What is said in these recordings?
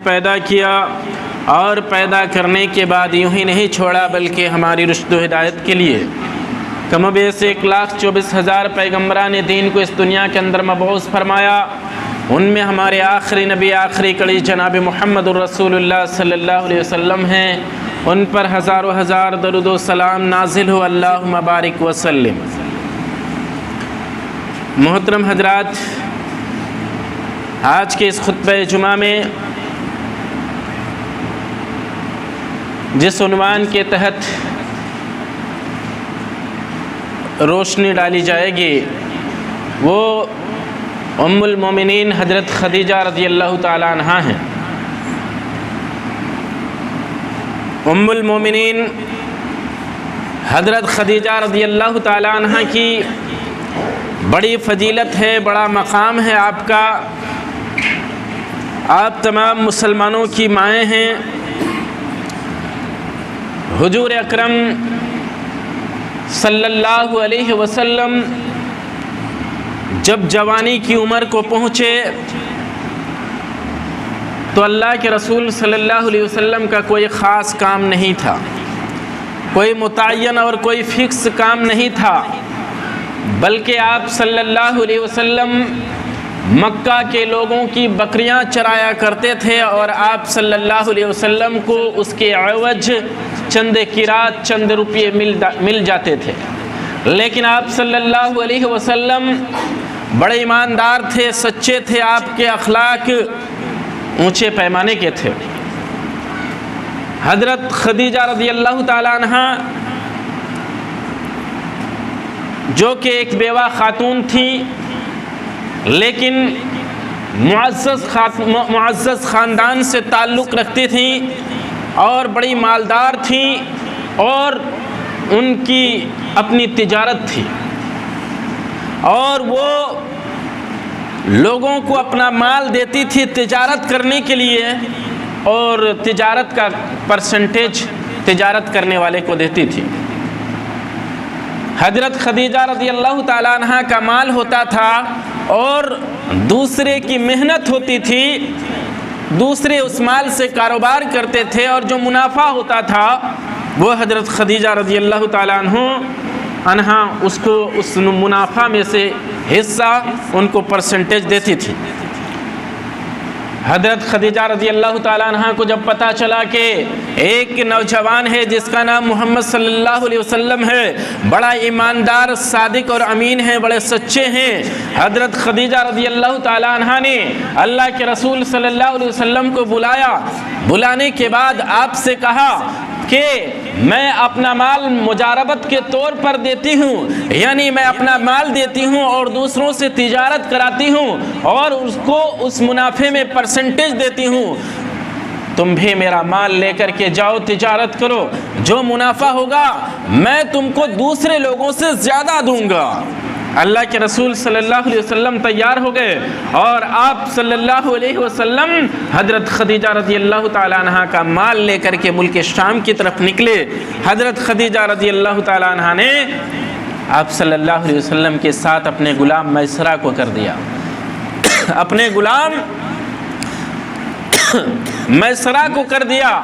پیدا کیا اور پیدا کرنے کے بعد یوں ہی نہیں چھوڑا بلکہ ہماری رشد و ہدایت کے لیے کم و بیش 1,24,000 پیغمبران دین کو اس دنیا کے اندر مبعوث فرمایا۔ ان میں ہمارے آخری نبی آخری کڑی جناب محمد الرسول اللہ صلی اللہ علیہ وسلم ہیں، ان پر ہزاروں ہزار درود و سلام نازل ہو، اللہم بارک وسلم۔ محترم حضرات، آج کے اس خطبہ جمعہ میں جس عنوان کے تحت روشنی ڈالی جائے گی وہ ام المومنین حضرت خدیجہ رضی اللہ تعالی عنہ ہیں۔ ام المومنین حضرت خدیجہ رضی اللہ تعالی عنہ کی بڑی فضیلت ہے، بڑا مقام ہے آپ کا۔ آپ تمام مسلمانوں کی مائیں ہیں۔ حضور اکرم صلی اللہ علیہ وسلم جب جوانی کی عمر کو پہنچے تو اللہ کے رسول صلی اللہ علیہ وسلم کا کوئی خاص کام نہیں تھا، کوئی متعین اور کوئی فکس کام نہیں تھا، بلکہ آپ صلی اللہ علیہ وسلم مکہ کے لوگوں کی بکریاں چرایا کرتے تھے اور آپ صلی اللہ علیہ وسلم کو اس کے عوض چند قیرات، چند روپے مل جاتے تھے۔ لیکن آپ صلی اللہ علیہ وسلم بڑے ایماندار تھے، سچے تھے، آپ کے اخلاق اونچے پیمانے کے تھے۔ حضرت خدیجہ رضی اللہ تعالی عنہ جو کہ ایک بیوہ خاتون تھی لیکن معزز خاندان سے تعلق رکھتی تھیں اور بڑی مالدار تھیں اور ان کی اپنی تجارت تھی اور وہ لوگوں کو اپنا مال دیتی تھی تجارت کرنے کے لیے اور تجارت کا پرسنٹیج تجارت کرنے والے کو دیتی تھی۔ حضرت خدیجہ رضی اللہ تعالی عنہ کا مال ہوتا تھا اور دوسرے کی محنت ہوتی تھی، دوسرے اس مال سے کاروبار کرتے تھے اور جو منافع ہوتا تھا وہ حضرت خدیجہ رضی اللہ تعالی عنہ اس کو اس منافع میں سے حصہ ان کو پرسنٹیج دیتی تھی۔ حضرت خدیجہ رضی اللہ تعالیٰ عنہ کو جب پتہ چلا کہ ایک نوجوان ہے جس کا نام محمد صلی اللہ علیہ وسلم ہے، بڑا ایماندار، صادق اور امین ہے، بڑے سچے ہیں، حضرت خدیجہ رضی اللہ تعالیٰ عنہ نے اللہ کے رسول صلی اللہ علیہ وسلم کو بلایا۔ بلانے کے بعد آپ سے کہا کہ میں اپنا مال مجاربت کے طور پر دیتی ہوں، یعنی میں اپنا مال دیتی ہوں اور دوسروں سے تجارت کراتی ہوں اور اس کو اس منافع میں پرسنٹیج دیتی ہوں، تم بھی میرا مال لے کر کے جاؤ، تجارت کرو، جو منافع ہوگا میں تم کو دوسرے لوگوں سے زیادہ دوں گا۔ اللہ کے رسول صلی اللہ علیہ وسلم تیار ہو گئے اور آپ صلی اللہ علیہ وسلم حضرت خدیجہ رضی اللہ تعالیٰ عنہ کا مال لے کر کے ملک شام کی طرف نکلے۔ حضرت خدیجہ رضی اللہ تعالیٰ عنہ نے آپ صلی اللہ علیہ وسلم کے ساتھ اپنے غلام میسرہ کو کر دیا، اپنے غلام میسرہ کو کر دیا۔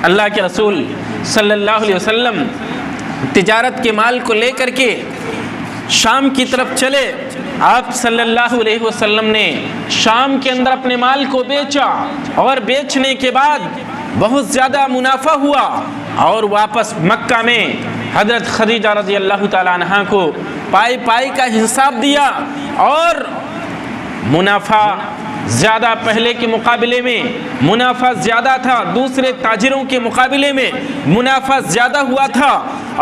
اللہ کے رسول صلی اللہ علیہ وسلم تجارت کے مال کو لے کر کے شام کی طرف چلے۔ آپ صلی اللہ علیہ وسلم نے شام کے اندر اپنے مال کو بیچا اور بیچنے کے بعد بہت زیادہ منافع ہوا اور واپس مکہ میں حضرت خدیجہ رضی اللہ تعالی عنہ کو پائی پائی کا حساب دیا اور منافع زیادہ پہلے کے مقابلے میں منافع زیادہ تھا، دوسرے تاجروں کے مقابلے میں منافع زیادہ ہوا تھا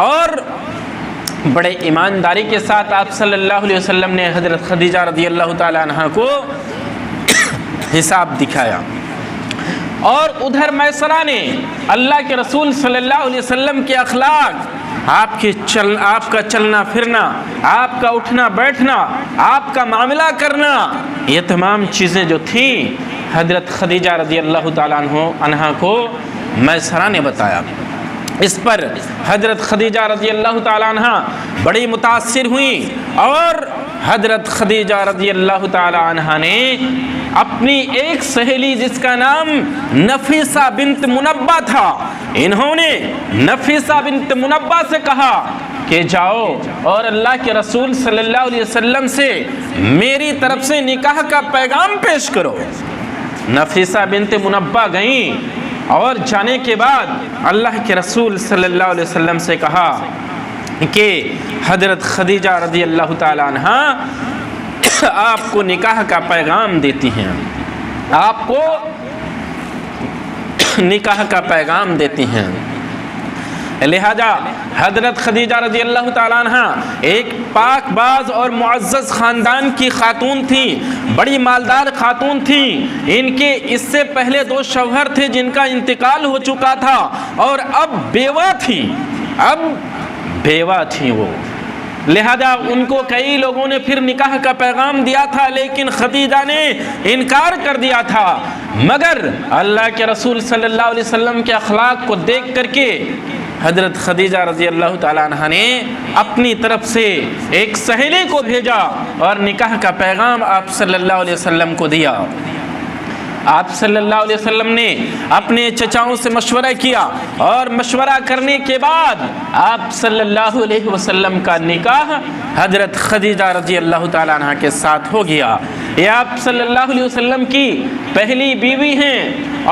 اور بڑے ایمانداری کے ساتھ آپ صلی اللہ علیہ وسلم نے حضرت خدیجہ رضی اللہ تعالی عنہ کو حساب دکھایا۔ اور ادھر میسرہ نے اللہ کے رسول صلی اللہ علیہ وسلم کے اخلاق، آپ کا چلنا پھرنا، آپ کا اٹھنا بیٹھنا، آپ کا معاملہ کرنا، یہ تمام چیزیں جو تھیں حضرت خدیجہ رضی اللہ تعالیٰ عنہ کو میسرہ نے بتایا۔ اس پر حضرت خدیجہ رضی اللہ تعالیٰ عنہ بڑی متاثر ہوئیں اور حضرت خدیجہ رضی اللہ تعالی عنہا نے اپنی ایک سہیلی جس کا نام نفیسہ بنت منبہ تھا، انہوں نے نفیسہ بنت منبہ سے کہا کہ جاؤ اور اللہ کے رسول صلی اللہ علیہ وسلم سے میری طرف سے نکاح کا پیغام پیش کرو۔ نفیسہ بنت منبہ گئیں اور جانے کے بعد اللہ کے رسول صلی اللہ علیہ وسلم سے کہا کہ حضرت خدیجہ رضی اللہ تعالی عنہا آپ کو نکاح کا پیغام دیتی ہیں، آپ کو نکاح کا پیغام دیتی ہیں۔ لہذا حضرت خدیجہ رضی اللہ تعالیٰ عنہ ایک پاک باز اور معزز خاندان کی خاتون تھیں، بڑی مالدار خاتون تھیں۔ ان کے اس سے پہلے 2 شوہر تھے جن کا انتقال ہو چکا تھا اور اب بیوہ تھیں وہ۔ لہذا ان کو کئی لوگوں نے پھر نکاح کا پیغام دیا تھا، لیکن خدیجہ نے انکار کر دیا تھا۔ مگر اللہ کے رسول صلی اللہ علیہ وسلم کے اخلاق کو دیکھ کر کے حضرت خدیجہ رضی اللہ تعالیٰ عنہ نے اپنی طرف سے ایک سہیلی کو بھیجا اور نکاح کا پیغام آپ صلی اللہ علیہ وسلم کو دیا۔ آپ صلی اللہ علیہ وسلم نے اپنے چچاؤں سے مشورہ کیا اور مشورہ کرنے کے بعد آپ صلی اللہ علیہ وسلم کا نکاح حضرت خدیجہ رضی اللہ تعالیٰ عنہ کے ساتھ ہو گیا۔ یہ آپ صلی اللہ علیہ وسلم کی پہلی بیوی ہیں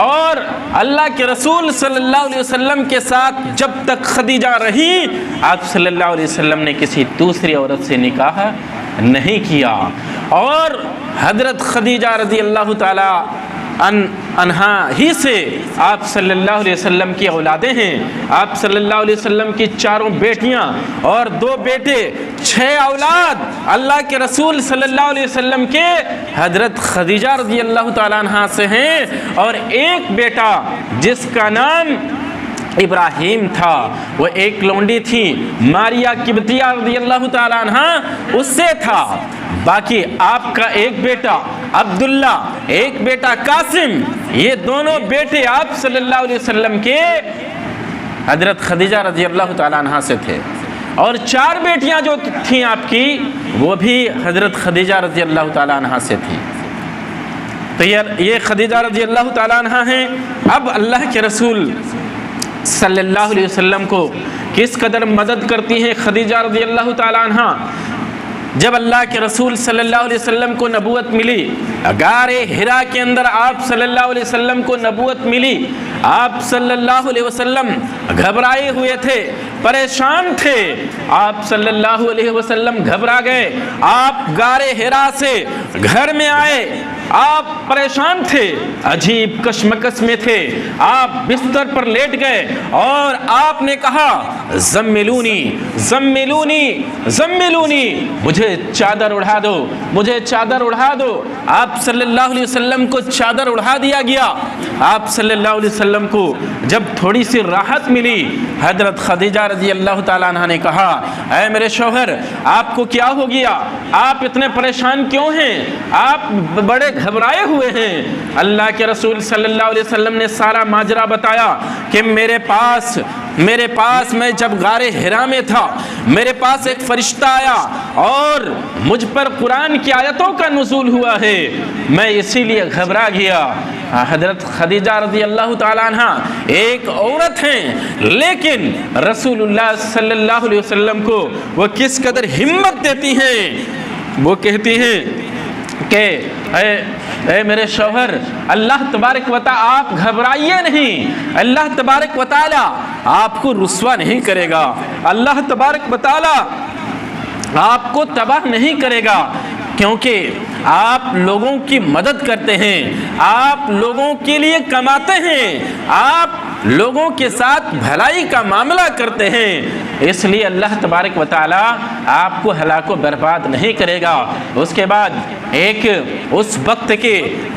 اور اللہ کے رسول صلی اللہ علیہ وسلم کے ساتھ جب تک خدیجہ رہی آپ صلی اللہ علیہ وسلم نے کسی دوسری عورت سے نکاح نہیں کیا۔ اور حضرت خدیجہ رضی اللہ تعالیٰ عنہا ہی سے آپ صلی اللہ علیہ وسلم کی اولادیں ہیں۔ آپ صلی اللہ علیہ وسلم کی 4 بیٹیاں اور 2 بیٹے، 6 اولاد اللہ کے رسول صلی اللہ علیہ وسلم کے حضرت خدیجہ رضی اللہ تعالیٰ عنہا سے ہیں، اور ایک بیٹا جس کا نام ابراہیم تھا، وہ ایک لونڈی تھی ماریا قبطیہ رضی اللہ تعالیٰ عنہا، اس سے تھا۔ باقی آپ کا ایک بیٹا عبداللہ، ایک بیٹا قاسم، یہ دونوں بیٹے آپ صلی اللہ علیہ وسلم کے حضرت خدیجہ رضی اللہ تعالیٰ عنہا سے تھے، اور 4 بیٹیاں جو تھیں آپ کی وہ بھی حضرت خدیجہ رضی اللہ تعالیٰ عنہا سے تھیں۔ تو یہ خدیجہ رضی اللہ تعالیٰ عنہا ہیں۔ اب اللہ کے رسول صلی اللہ علیہ وسلم کو کس قدر مدد کرتی ہیں خدیجہ رضی اللہ تعالیٰ عنہا۔ جب اللہ کے رسول صلی اللہ علیہ وسلم کو نبوت ملی، غار حرا کے اندر آپ صلی اللہ علیہ وسلم کو نبوت ملی، آپ صلی اللہ علیہ وسلم گھبرائے ہوئے تھے، پریشان تھے۔ آپ صلی اللہ علیہ وسلم گھبرا گئے، آپ غار حرا سے گھر میں آئے، آپ پریشان تھے، عجیب کشمکش میں تھے، آپ بستر پر لیٹ گئے اور آپ نے کہا زملونی زملونی زملونی، مجھے چادر اڑا دو، مجھے چادر اڑا دو۔ آپ صلی اللہ علیہ وسلم کو چادر اڑا دیا گیا۔ آپ صلی اللہ علیہ وسلم کو جب تھوڑی سی راحت ملی، حضرت خدیجہ رضی اللہ تعالیٰ عنہ نے کہا اے میرے شوہر، آپ کو کیا ہو گیا؟ آپ اتنے پریشان کیوں ہیں؟ آپ بڑے گھبرائے ہوئے ہیں۔ اللہ کے رسول صلی اللہ علیہ وسلم نے سارا ماجرا بتایا کہ میرے پاس میں جب غار حرا میں تھا، میرے پاس ایک فرشتہ آیا اور مجھ پر قرآن کی آیتوں کا نزول ہوا ہے، میں اسی لیے گھبرا گیا۔ حضرت خدیجہ رضی اللہ تعالیٰ عنہ ایک عورت ہیں، لیکن رسول اللہ صلی اللہ علیہ وسلم کو وہ کس قدر ہمت دیتی ہیں۔ وہ کہتی ہیں کہ اے میرے شوہر، اللہ تبارک و تعالی، آپ گھبرائیے نہیں، اللہ تبارک و تعالی آپ کو رسوا نہیں کرے گا، اللہ تبارک و تعالی آپ کو تباہ نہیں کرے گا، کیونکہ آپ لوگوں کی مدد کرتے ہیں، آپ لوگوں کے لیے کماتے ہیں، آپ لوگوں کے ساتھ بھلائی کا معاملہ کرتے ہیں، اس لیے اللہ تبارک و تعالی آپ کو ہلاک و برباد نہیں کرے گا۔ اس کے بعد ایک اس وقت کے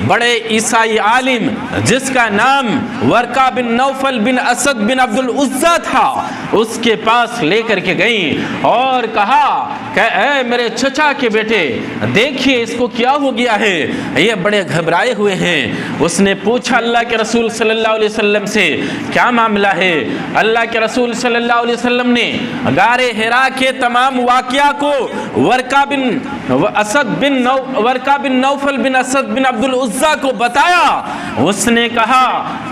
بڑے عیسائی عالم جس کا نام ورقہ بن نوفل بن اسد بن عبد العزیٰ تھا، اس کے پاس لے کر کے گئیں اور کہا کہ اے میرے چچا کے بیٹے، دیکھیے اس کو کیا ہو گیا ہے، یہ بڑے گھبرائے ہوئے ہیں۔ اس نے پوچھا اللہ کے رسول صلی اللہ علیہ وسلم سے کیا معاملہ ہے؟ اللہ کے رسول صلی اللہ علیہ وسلم نے غار حرا کے تمام واقعہ کو ورقہ بن نوفل بن اسد بن عبد العزیٰ کو بتایا۔ اس نے کہا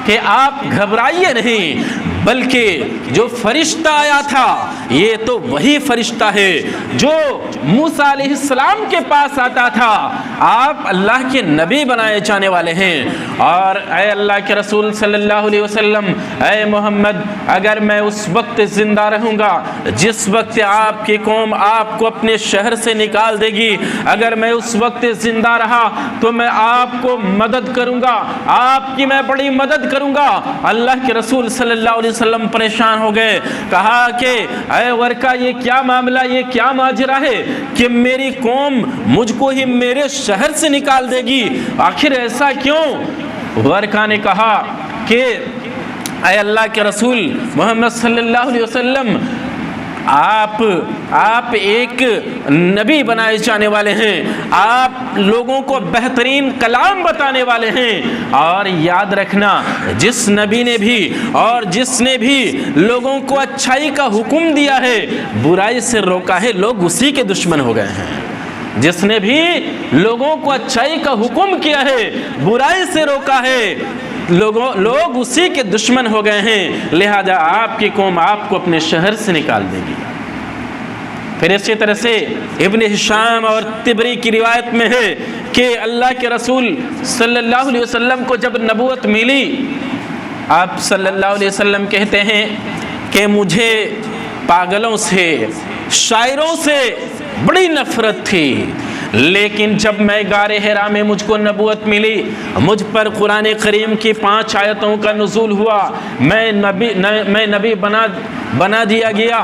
کہ آپ گھبرائیے نہیں، بلکہ جو فرشتہ آیا تھا یہ تو وہی فرشتہ ہے جو موسیٰ علیہ السلام کے پاس آتا تھا، آپ اللہ کے نبی بنائے جانے والے ہیں۔ اور اے اللہ کے رسول صلی اللہ علیہ وسلم، اے محمد، اگر میں اس وقت زندہ رہوں گا جس وقت آپ کی قوم آپ کو اپنے شہر سے نکال دے گی، اگر میں اس وقت زندہ رہا تو میں آپ کو مدد کروں گا، آپ کی میں بڑی مدد کروں گا۔ اللہ کے رسول صلی اللہ علیہ وسلم پریشان ہو گئے، کہا کہ اے ورقہ، یہ کیا معاملہ، یہ کیا ماجرا ہے کہ میری قوم مجھ کو ہی میرے شہر سے نکال دے گی، آخر ایسا کیوں؟ ورقہ نے کہا کہ اے اللہ کے رسول محمد صلی اللہ علیہ وسلم، آپ ایک نبی بنائے جانے والے ہیں، آپ لوگوں کو بہترین کلام بتانے والے ہیں، اور یاد رکھنا جس نبی نے بھی اور جس نے بھی لوگوں کو اچھائی کا حکم دیا ہے، برائی سے روکا ہے، لوگ اسی کے دشمن ہو گئے ہیں۔ جس نے بھی لوگوں کو اچھائی کا حکم کیا ہے، برائی سے روکا ہے، لوگ اسی کے دشمن ہو گئے ہیں، لہذا آپ کی قوم آپ کو اپنے شہر سے نکال دے گی۔ پھر اسی طرح سے ابن ہشام اور طبری کی روایت میں ہے کہ اللہ کے رسول صلی اللہ علیہ وسلم کو جب نبوت ملی، آپ صلی اللہ علیہ وسلم کہتے ہیں کہ مجھے پاگلوں سے، شاعروں سے بڑی نفرت تھی، لیکن جب میں غار حرا میں مجھ کو نبوت ملی، مجھ پر قرآن کریم کی 5 آیتوں کا نزول ہوا، میں نبی بنا دیا گیا،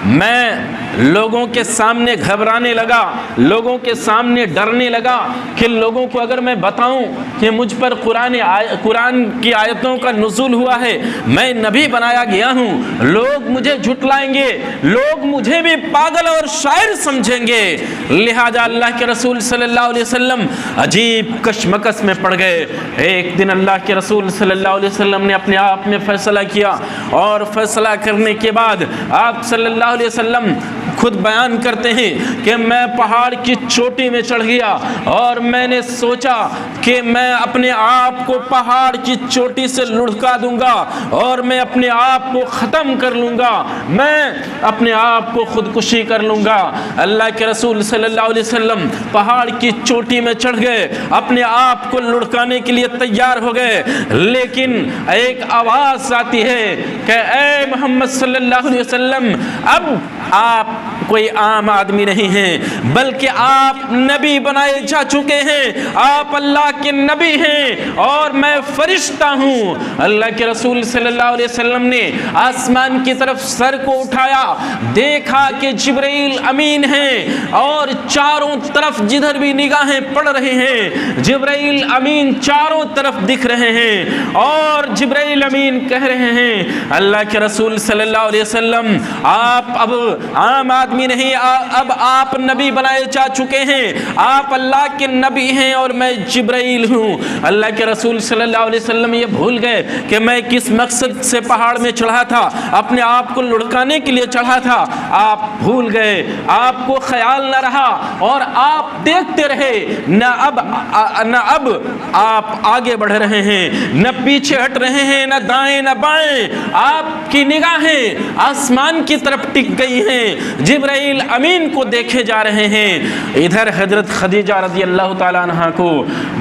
میں لوگوں کے سامنے گھبرانے لگا، لوگوں کے سامنے ڈرنے لگا کہ لوگوں کو اگر میں بتاؤں کہ مجھ پر قرآن کی آیتوں کا نزول ہوا ہے، میں نبی بنایا گیا ہوں، لوگ مجھے جھٹلائیں گے، لوگ مجھے بھی پاگل اور شاعر سمجھیں گے، لہذا اللہ کے رسول صلی اللہ علیہ وسلم عجیب کشمکش میں پڑ گئے۔ ایک دن اللہ کے رسول صلی اللہ علیہ وسلم نے اپنے آپ میں فیصلہ کیا، اور فیصلہ کرنے کے بعد آپ صلی اللہ علیہ وسلم خود بیان کرتے ہیں کہ میں پہاڑ کی چوٹی میں چڑھ گیا اور میں نے سوچا کہ میں اپنے آپ کو پہاڑ کی چوٹی سے لڑکا دوں گا اور میں اپنے آپ کو ختم کر لوں گا، میں اپنے آپ کو خودکشی کر لوں گا۔ اللہ کے رسول صلی اللہ علیہ وسلم پہاڑ کی چوٹی میں چڑھ گئے، اپنے آپ کو لڑکانے کے لیے تیار ہو گئے، لیکن ایک آواز آتی ہے کہ اے محمد صلی اللہ علیہ وسلم، اب آپ کوئی عام آدمی نہیں ہیں، بلکہ آپ نبی بنائے جا چکے ہیں، آپ اللہ کے نبی ہیں اور میں فرشتہ ہوں۔ اللہ کے رسول صلی اللہ علیہ وسلم نے آسمان کی طرف سر کو اٹھایا، دیکھا کہ جبرائیل امین ہیں اور چاروں طرف جدھر بھی نگاہیں پڑ رہے ہیں جبرائیل امین چاروں طرف دکھ رہے ہیں، اور جبرائیل امین کہہ رہے ہیں اللہ کے رسول صلی اللہ علیہ وسلم، آپ اب عام آدمی نہیں، اب آپ نبی بنائے جا چکے ہیں، آپ اللہ کے نبی ہیں اور میں جبرائیل ہوں۔ اللہ کے رسول صلی اللہ علیہ وسلم یہ بھول گئے کہ میں کس مقصد سے پہاڑ میں چڑھا تھا، اپنے آپ کو لڑکانے کے لیے چڑھا تھا، آپ بھول گئے، آپ کو خیال نہ رہا اور آپ دیکھتے رہے، نہ اب آپ آگے بڑھ رہے ہیں، نہ پیچھے ہٹ رہے ہیں، نہ دائیں نہ بائیں، آپ کی نگاہیں آسمان کی طرف ٹک گئی ہیں، جبرائیل امین کو دیکھے جا رہے ہیں۔ ادھر حضرت خدیجہ رضی اللہ تعالیٰ عنہ کو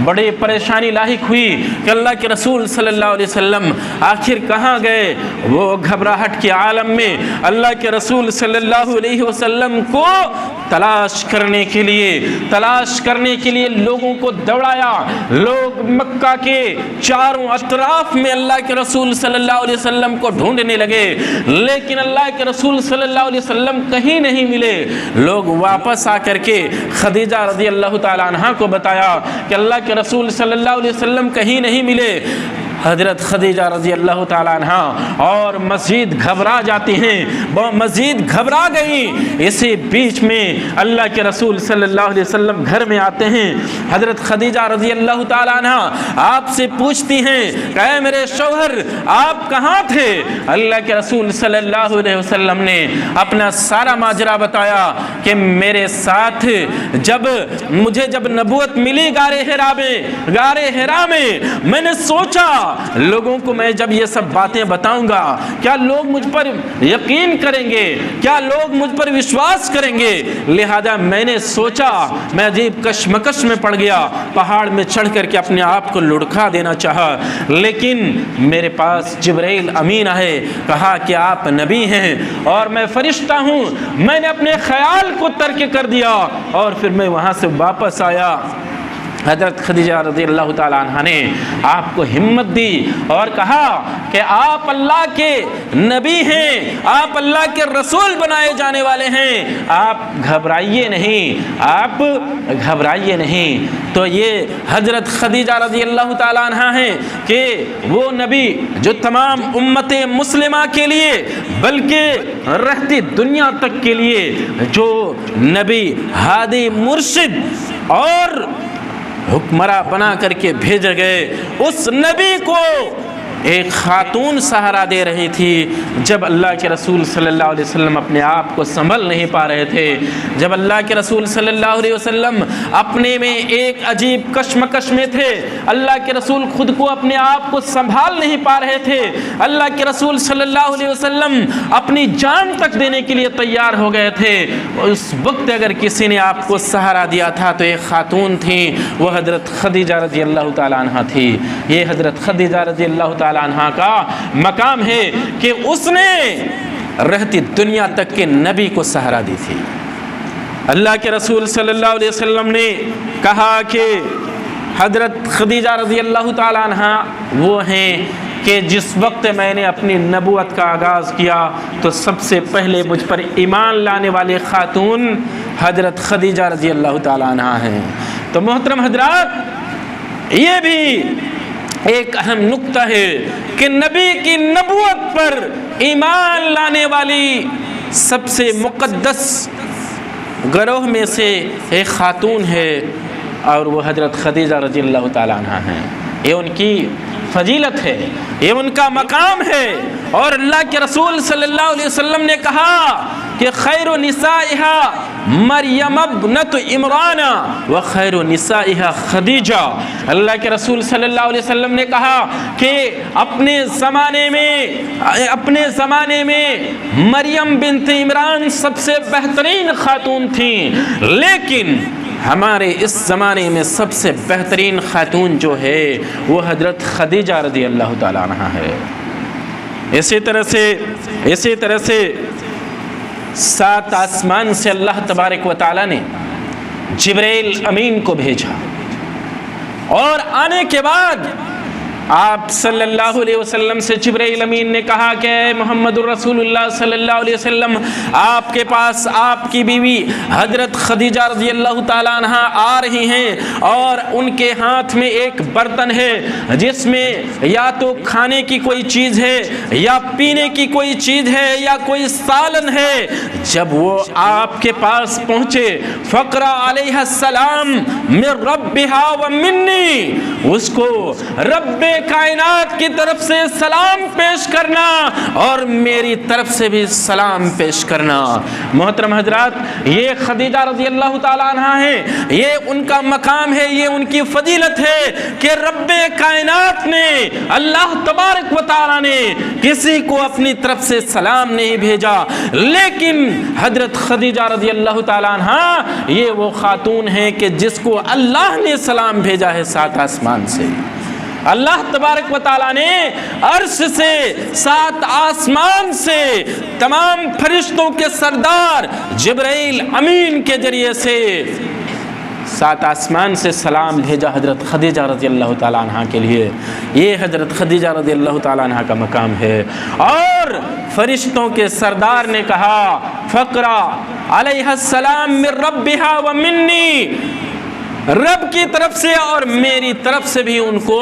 بڑی پریشانی لاحق ہوئی کہ اللہ کے رسول صلی اللہ علیہ وسلم آخر کہاں گئے۔ وہ گھبراہٹ کے عالم میں اللہ کے رسول صلی اللہ علیہ وسلم کو تلاش کرنے کے لیے لوگوں کو دوڑایا۔ لوگ مکہ کے چاروں اطراف میں اللہ کے رسول صلی اللہ علیہ وسلم کو ڈھونڈنے لگے، لیکن اللہ کے رسول صلی اللہ علیہ وسلم کہیں نہیں ملے۔ لوگ واپس آ کر کے خدیجہ رضی اللہ تعالیٰ عنہ کو بتایا کہ اللہ کے رسول صلی اللہ علیہ وسلم کہیں نہیں ملے۔ حضرت خدیجہ رضی اللہ تعالیٰ عنہ اور مزید گھبرا جاتی ہیں، وہ مزید گھبرا گئیں۔ اسی بیچ میں اللہ کے رسول صلی اللہ علیہ وسلم گھر میں آتے ہیں۔ حضرت خدیجہ رضی اللہ تعالیٰ عنہ آپ سے پوچھتی ہیں کہ اے میرے شوہر آپ کہاں تھے؟ اللہ کے رسول صلی اللہ علیہ وسلم نے اپنا سارا ماجرا بتایا کہ میرے ساتھ جب نبوت ملی غار حرا میں میں نے سوچا لوگوں کو میں جب یہ سب باتیں بتاؤں گا کیا لوگ مجھ پر یقین کریں گے، کیا لوگ مجھ پر وشواس کریں گے، لہذا میں نے سوچا، میں عجیب کشمکش میں پڑ گیا، پہاڑ میں چڑھ کر کے اپنے آپ کو لڑکا دینا چاہا، لیکن میرے پاس جبرائیل امین آئے، کہا کہ آپ نبی ہیں اور میں فرشتہ ہوں، میں نے اپنے خیال کو ترک کر دیا اور پھر میں وہاں سے واپس آیا۔ حضرت خدیجہ رضی اللہ تعالیٰ عنہ نے آپ کو ہمت دی اور کہا کہ آپ اللہ کے نبی ہیں، آپ اللہ کے رسول بنائے جانے والے ہیں، آپ گھبرائیے نہیں۔ تو یہ حضرت خدیجہ رضی اللہ تعالیٰ عنہ ہیں کہ وہ نبی جو تمام امت مسلمہ کے لیے بلکہ رہتی دنیا تک کے لیے جو نبی ہادی مرشد اور حکمراں بنا کر کے بھیجے گئے، اس نبی کو ایک خاتون سہارا دے رہی تھی جب اللہ کے رسول صلی اللہ علیہ وسلم اپنے آپ کو سنبھل نہیں پا رہے تھے، جب اللہ کے رسول صلی اللہ علیہ وسلم اپنے میں ایک عجیب کشمکش میں تھے، اللہ کے رسول خود کو اپنے آپ کو سنبھال نہیں پا رہے تھے، اللہ کے رسول صلی اللہ علیہ وسلم اپنی جان تک دینے کے لیے تیار ہو گئے تھے، اس وقت اگر کسی نے آپ کو سہارا دیا تھا تو ایک خاتون تھی، وہ حضرت خدیجہ رضی اللہ تعالیٰ عنہ تھی۔ یہ حضرت خدیجہ رضی اللہ تعالیٰ عنہ کا مقام ہے کہ اس نے رہتی دنیا تک کے نبی کو سہارا دی تھی۔ اللہ کے رسول صلی اللہ علیہ وسلم نے کہا کہ حضرت خدیجہ رضی اللہ تعالیٰ عنہ وہ ہیں کہ جس وقت میں نے اپنی نبوت کا آغاز کیا تو سب سے پہلے مجھ پر ایمان لانے والے خاتون حضرت خدیجہ رضی اللہ تعالیٰ عنہ ہیں۔ تو محترم حضرات، یہ بھی ایک اہم نقطہ ہے کہ نبی کی نبوت پر ایمان لانے والی سب سے مقدس گروہ میں سے ایک خاتون ہے اور وہ حضرت خدیجہ رضی اللہ تعالیٰ عنہ ہیں۔ یہ ان کی فضیلت ہے، یہ ان کا مقام ہے، اور اللہ کے رسول صلی اللہ علیہ وسلم نے کہا کہ خیر نسائہا مریم ابنت عمران و خیر نسائہا خدیجہ۔ اللہ کے رسول صلی اللہ علیہ وسلم نے کہا کہ اپنے زمانے میں مریم بنت عمران سب سے بہترین خاتون تھیں، لیکن ہمارے اس زمانے میں سب سے بہترین خاتون جو ہے وہ حضرت خدیجہ رضی اللہ تعالیٰ عنہ ہے۔ اسی طرح سے 7 آسمان سے اللہ تبارک و تعالیٰ نے جبرائیل امین کو بھیجا، اور آنے کے بعد آپ صلی اللہ علیہ وسلم سے جبرائیل امین نے کہا کہ اے محمد الرسول اللہ صلی اللہ علیہ وسلم، آپ کے پاس آپ کی بیوی حضرت خدیجہ رضی اللہ تعالیٰ عنہ آ رہی ہیں، اور ان کے ہاتھ میں ایک برتن ہے جس میں یا تو کھانے کی کوئی چیز ہے یا پینے کی کوئی چیز ہے یا کوئی سالن ہے۔ جب وہ آپ کے پاس پہنچے، فقرا علیہ السلام من ربہا و منی، اس کو رب کائنات کی طرف سے سلام پیش کرنا اور میری طرف سے بھی سلام پیش کرنا۔ محترم حضرات، یہ خدیجہ رضی اللہ تعالیٰ عنہ ہے، یہ ان کا مقام ہے، یہ ان کی فضیلت ہے کہ رب کائنات نے، اللہ تبارک و تعالیٰ نے کسی کو اپنی طرف سے سلام نہیں بھیجا، لیکن حضرت خدیجہ رضی اللہ تعالیٰ عنہ یہ وہ خاتون ہیں کہ جس کو اللہ نے سلام بھیجا ہے 7 آسمان سے۔ اللہ تبارک و تعالیٰ نے عرش سے، 7 آسمان سے، تمام فرشتوں کے سردار جبرائیل امین کے ذریعے سے 7 آسمان سے سلام بھیجا حضرت خدیجہ رضی اللہ تعالیٰ عنہ کے لیے۔ یہ حضرت خدیجہ رضی اللہ تعالیٰ عنہ کا مقام ہے، اور فرشتوں کے سردار نے کہا فقرا علیہ السلام من ربہا و منی، رب کی طرف سے اور میری طرف سے بھی ان کو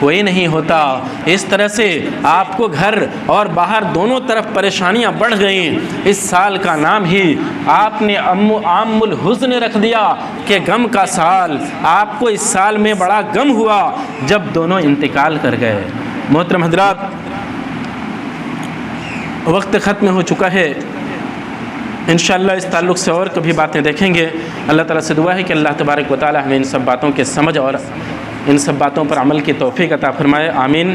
کوئی نہیں ہوتا۔ اس طرح سے آپ کو گھر اور باہر دونوں طرف پریشانیاں بڑھ گئیں۔ اس سال کا نام ہی آپ نے عام الحزن رکھ دیا کہ غم کا سال۔ آپ کو اس سال میں بڑا غم ہوا جب دونوں انتقال کر گئے۔ محترم حضرات، وقت ختم ہو چکا ہے، انشاءاللہ اس تعلق سے اور کبھی باتیں دیکھیں گے۔ اللہ تعالیٰ سے دعا ہے کہ اللہ تبارک و تعالیٰ ہمیں ان سب باتوں کے سمجھ اور ان سب باتوں پر عمل کی توفیق عطا فرمائے، آمین۔